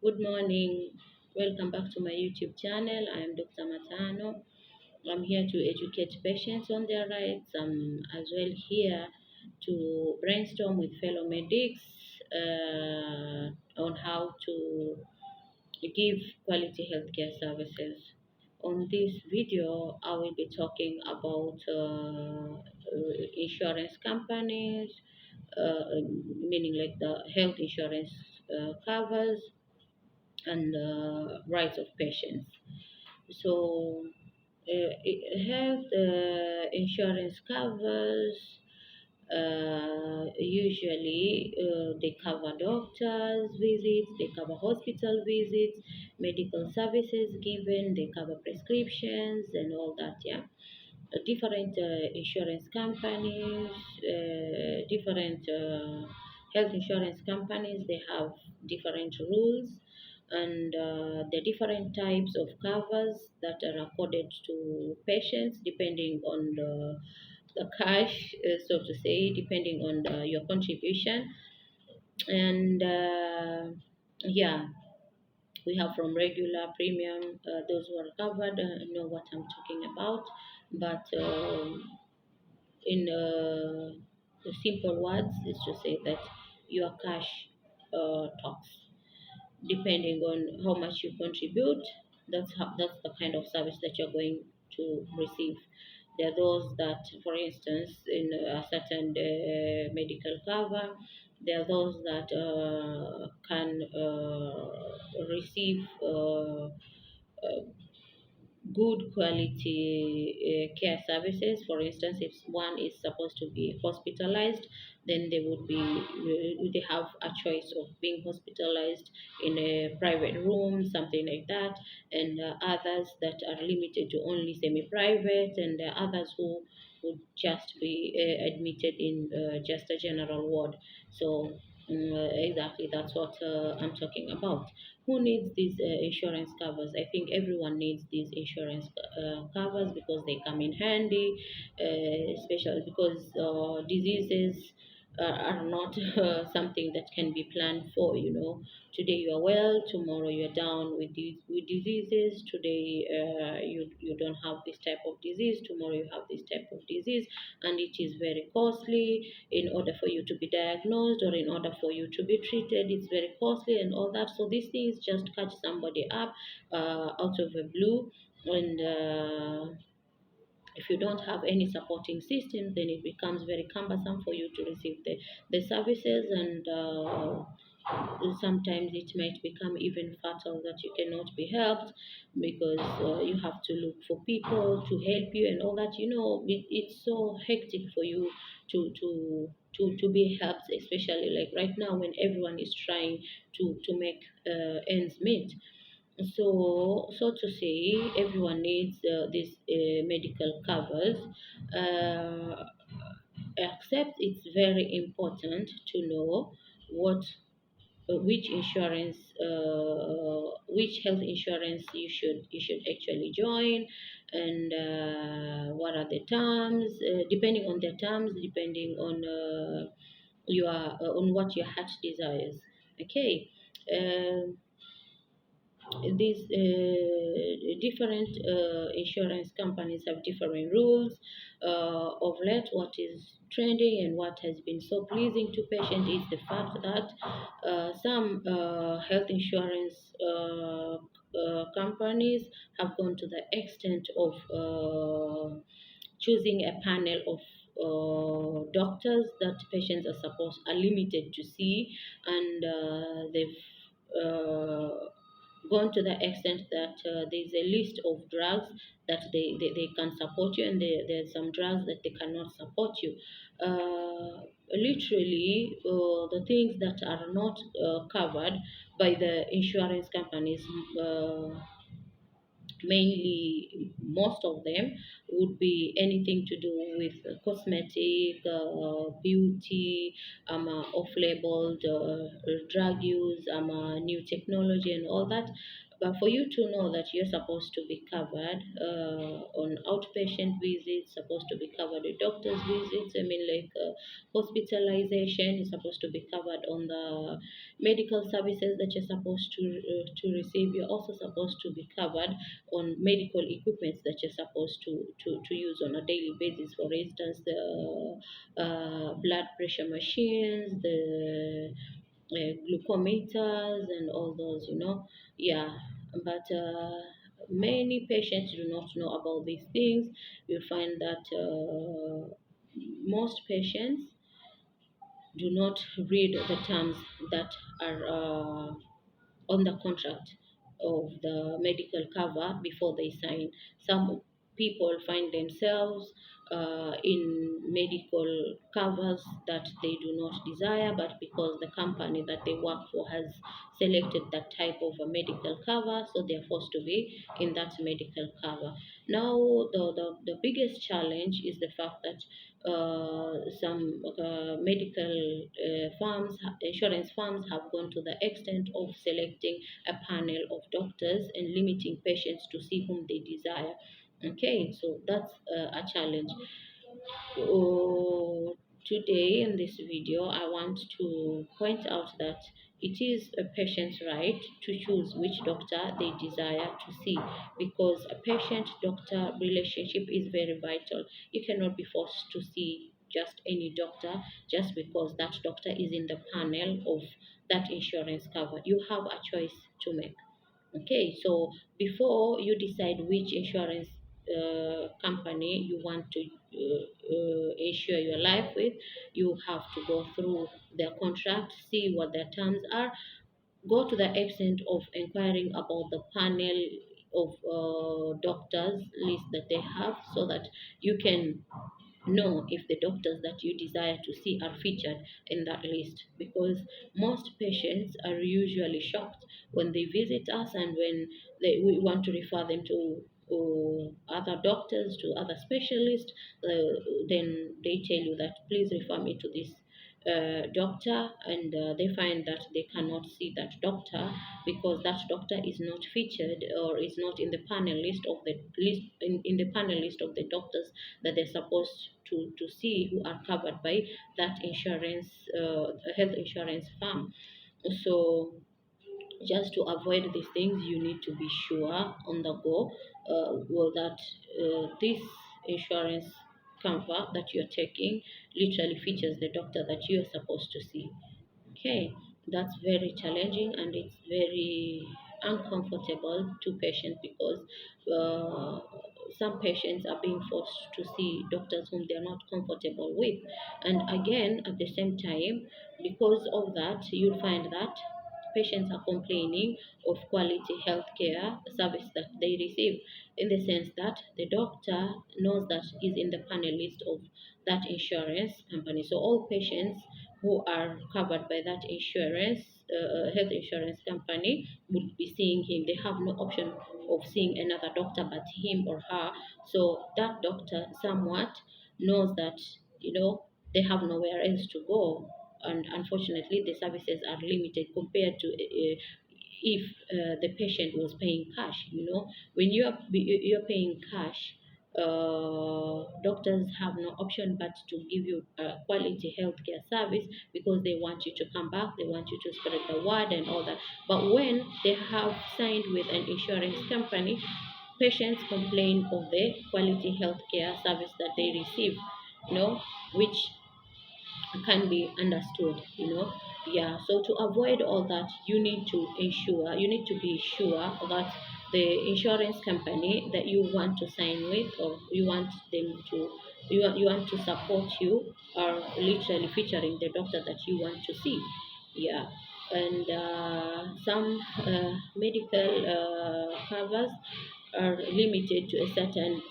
Good morning. Welcome back to my YouTube channel. I am Dr. Matano. I'm here to educate patients on their rights. I'm as well here to brainstorm with fellow medics on how to give quality healthcare services. On this video, I will be talking about insurance companies, meaning like the health insurance covers and rights of patients. So, health insurance covers usually they cover doctors' visits, they cover hospital visits, medical services given, they cover prescriptions and all that. Yeah, different insurance companies, different health insurance companies, they have different rules and the different types of covers that are accorded to patients depending on the cash, so to say, depending on your contribution. And yeah, we have from regular, premium, those who are covered know what I'm talking about. But in simple words, is to say that your cash talks. Depending on how much you contribute, that's the kind of service that you're going to receive. There are those that, for instance, in a certain medical cover, there are those that can receive good quality care services. For instance, if one is supposed to be hospitalized, then they have a choice of being hospitalized in a private room, something like that, and others that are limited to only semi-private, and others who would just be admitted in just a general ward. So exactly, that's what I'm talking about. Who needs these insurance covers? I think everyone needs these insurance covers because they come in handy, especially because diseases are not something that can be planned for. Today you are well, tomorrow you are down with diseases. Today you don't have this type of disease, tomorrow you have this type of disease, and it is very costly. In order for you to be diagnosed or in order for you to be treated, it's very costly and all that. So these things just catch somebody up out of the blue, and if you don't have any supporting system, then it becomes very cumbersome for you to receive the services, and sometimes it might become even fatal that you cannot be helped because you have to look for people to help you and all that. It's so hectic for you to be helped, especially like right now when everyone is trying to make ends meet. So to say, everyone needs these medical covers, uh, except it's very important to know what which health insurance you should actually join, and what are the terms, depending on the terms, depending on your on what your heart desires. Okay. um these different insurance companies have different rules. Of late, what is trending and what has been so pleasing to patients is the fact that some health insurance companies have gone to the extent of choosing a panel of doctors that patients are limited to see, and they've gone to the extent that there's a list of drugs that they can support you, and there's some drugs that they cannot support you. Literally, the things that are not covered by the insurance companies, uh, mainly most of them would be anything to do with cosmetic, beauty, off-labeled drug use, new technology and all that. But for you to know that you're supposed to be covered on outpatient visits, supposed to be covered with doctor's visits, I mean, like hospitalization is supposed to be covered on the medical services that you're supposed to receive. You're also supposed to be covered on medical equipments that you're supposed to use on a daily basis. For instance, the blood pressure machines, the glucometers and all those, yeah. But many patients do not know about these things. You find that most patients do not read the terms that are on the contract of the medical cover before they sign. Some people find themselves in medical covers that they do not desire, but because the company that they work for has selected that type of a medical cover, so they're forced to be in that medical cover. Now, the biggest challenge is the fact that some medical firms, insurance firms have gone to the extent of selecting a panel of doctors and limiting patients to see whom they desire. Okay, so that's a challenge. Today in this video, I want to point out that it is a patient's right to choose which doctor they desire to see, because a patient-doctor relationship is very vital. You cannot be forced to see just any doctor just because that doctor is in the panel of that insurance cover. You have a choice to make. Okay, so before you decide which insurance company you want to insure your life with, you have to go through their contract, see what their terms are, go to the extent of inquiring about the panel of doctors list that they have, so that you can know if the doctors that you desire to see are featured in that list, because most patients are usually shocked when they visit us, and when we want to refer them to other doctors, to other specialists, then they tell you that please refer me to this doctor, and they find that they cannot see that doctor because that doctor is not featured or is not in the panel list of the list in the panel list of the doctors that they're supposed to see, who are covered by that insurance health insurance firm. So just to avoid these things, you need to be sure on the go well, that this insurance cover that you're taking literally features the doctor that you're supposed to see. Okay, that's very challenging and it's very uncomfortable to patients, because uh, some patients are being forced to see doctors whom they're not comfortable with. And again, at the same time, because of that, you'll find that patients are complaining of quality healthcare service that they receive, in the sense that the doctor knows that is in the panel list of that insurance company. So all patients who are covered by that insurance health insurance company would be seeing him. They have no option of seeing another doctor but him or her. So that doctor somewhat knows that, they have nowhere else to go, and unfortunately the services are limited compared to if the patient was paying cash. When you're paying cash, doctors have no option but to give you a quality healthcare service, because they want you to come back, they want you to spread the word and all that. But when they have signed with an insurance company, patients complain of the quality healthcare service that they receive, which can be understood. Yeah, so to avoid all that, you need to be sure that the insurance company that you want to sign with, or you want to support you, are literally featuring the doctor that you want to see. Yeah. And some medical covers are limited to a certain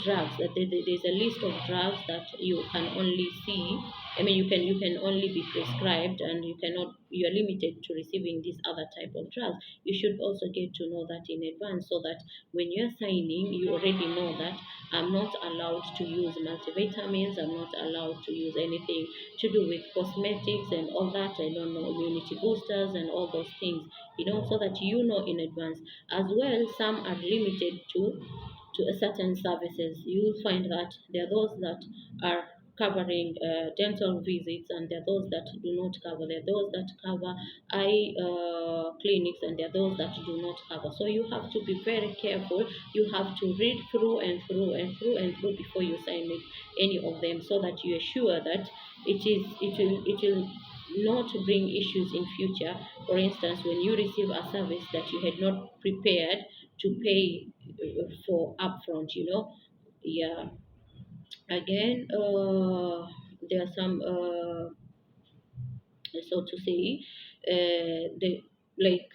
drugs. There's a list of drugs that you can only see I mean, you can only be prescribed, and you are limited to receiving this other type of drugs. You should also get to know that in advance, so that when you're signing, you already know that I'm not allowed to use multivitamins, I'm not allowed to use anything to do with cosmetics and all that. I don't know, immunity boosters and all those things, so that you know in advance. As well, some are limited to certain services. You'll find that there are those that are covering dental visits, and there are those that do not cover. There are those that cover eye clinics, and there are those that do not cover. So you have to be very careful. You have to read through and through and through and through before you sign with any of them, so that you are sure that it will not bring issues in future. For instance, when you receive a service that you had not prepared to pay for upfront, yeah. Again, there are some so to say, the like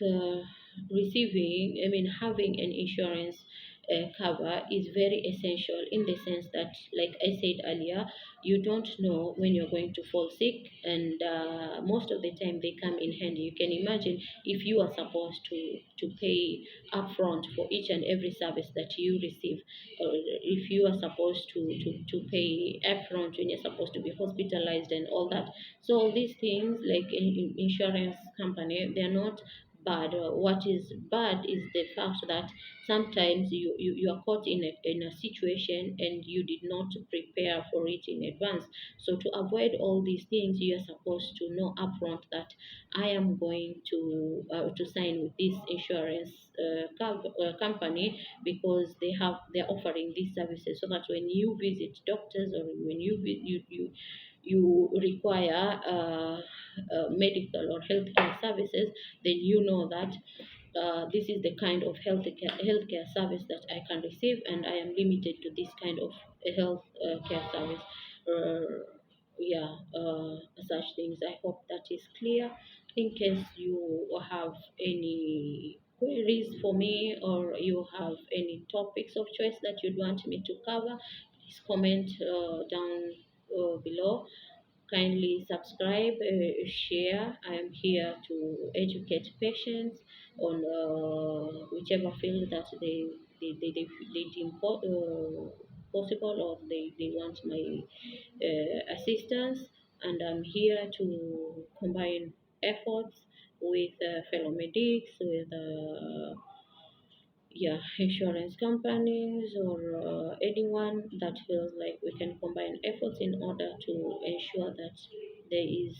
receiving, I mean, having an insurance cover is very essential, in the sense that, like I said earlier, you don't know when you're going to fall sick, and most of the time they come in handy. You can imagine, if you are supposed to pay upfront for each and every service that you receive, or if you are supposed to pay upfront when you're supposed to be hospitalized and all that. So all these things, like in insurance company, they're not bad. What is bad is the fact that sometimes you are caught in a situation, and you did not prepare for it in advance. So to avoid all these things, you are supposed to know upfront that I am going to sign with this insurance company, because they're offering these services, so that when you visit doctors, or when you require medical or healthcare services, then you know that this is the kind of healthcare service that I can receive, and I am limited to this kind of health care service. Yeah, such things. I hope that is clear. In case you have any queries for me, or you have any topics of choice that you'd want me to cover, please comment down below. Kindly subscribe, share. I am here to educate patients on whichever field that they deem possible, or they want my assistance. And I'm here to combine efforts with fellow medics, with yeah, insurance companies, or anyone that feels like we can combine efforts in order to ensure that there is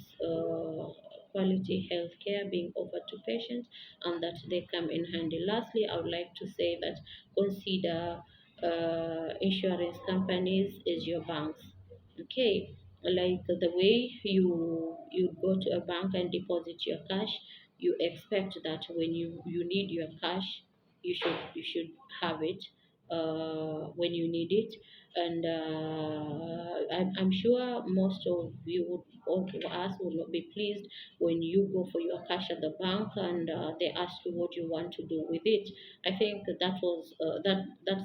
quality health care being offered to patients, and that they come in handy. Lastly, I would like to say that consider insurance companies as your banks. Okay, like the way you go to a bank and deposit your cash, you expect that when you need your cash, you should have it when you need it. And I'm sure most of you would, all of us will not be pleased when you go for your cash at the bank, and they ask you what you want to do with it. I think that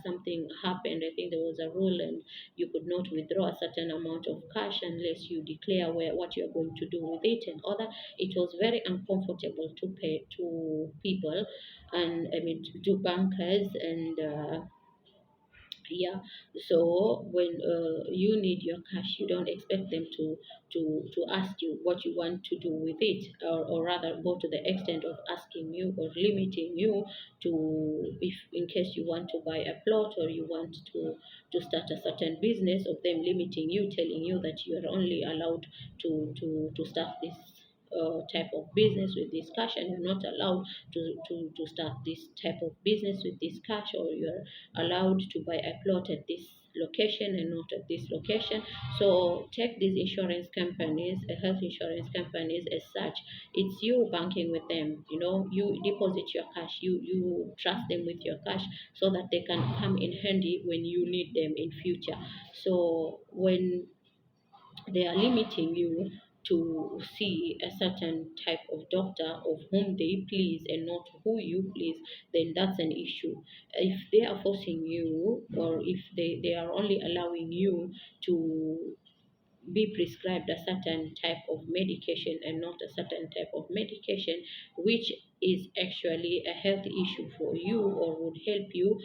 something happened. I think there was a rule, and you could not withdraw a certain amount of cash unless you declare what you're going to do with it and other. It was very uncomfortable to pay to people, and I mean to bankers, and yeah. So when you need your cash, you don't expect them to ask you what you want to do with it, or rather go to the extent of asking you or limiting you to, if in case you want to buy a plot, or you want to start a certain business, of them limiting you, telling you that you are only allowed to start this type of business with this cash, and you're not allowed to start this type of business with this cash, or you're allowed to buy a plot at this location and not at this location. So take these insurance companies, health insurance companies as such. It's you banking with them. You deposit your cash. You trust them with your cash, so that they can come in handy when you need them in future. So when they are limiting you to see a certain type of doctor of whom they please and not who you please, then that's an issue. If they are forcing you, or if they are only allowing you to be prescribed a certain type of medication and not a certain type of medication, which is actually a health issue for you or would help you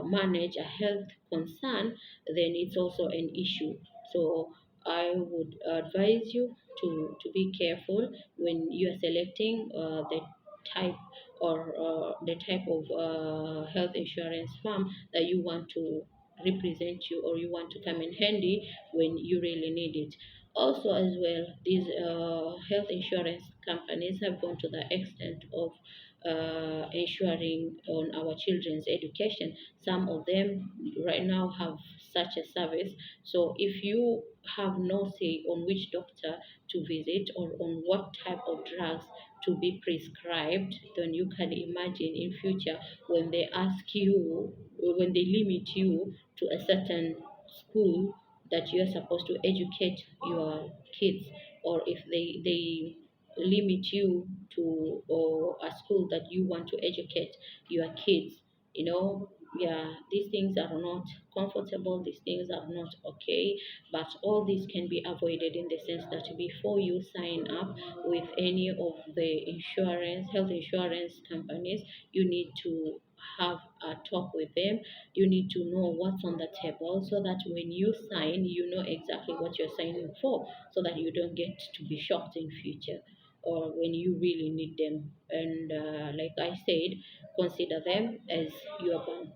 manage a health concern, then it's also an issue. So I would advise you to be careful when you are selecting type the type of health insurance firm that you want to represent you or you want to come in handy when you really need it. Also, as well, these health insurance companies have gone to the extent of ensuring on our children's education. Some of them right now have such a service. So if you have no say on which doctor to visit or on what type of drugs to be prescribed, then you can imagine in future when they ask you, when they limit you to a certain school that you're supposed to educate your kids, or if they limit you to or a school that you want to educate your kids, yeah, these things are not comfortable, these things are not okay. But all this can be avoided in the sense that before you sign up with any of the health insurance companies, you need to have a talk with them. You need to know what's on the table so that when you sign, you know exactly what you're signing for, so that you don't get to be shocked in future or when you really need them. And like I said, consider them as your bank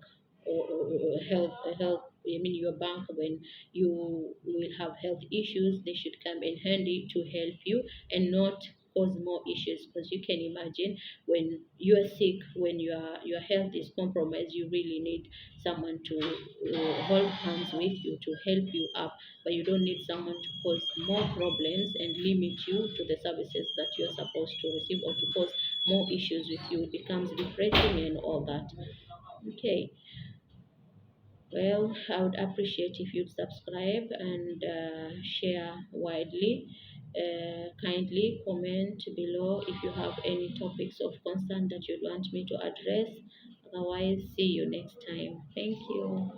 or health. I mean your bank. When you will have health issues, they should come in handy to help you and not cause more issues, because you can imagine when you are sick, when your health is compromised, you really need someone to hold hands with you to help you up. But you don't need someone to cause more problems and limit you to the services that you're supposed to receive, or to cause more issues with you. It becomes depressing and all that. Okay, well, I would appreciate if you'd subscribe and share widely. Kindly comment below if you have any topics of concern that you'd want me to address. Otherwise, see you next time. Thank you.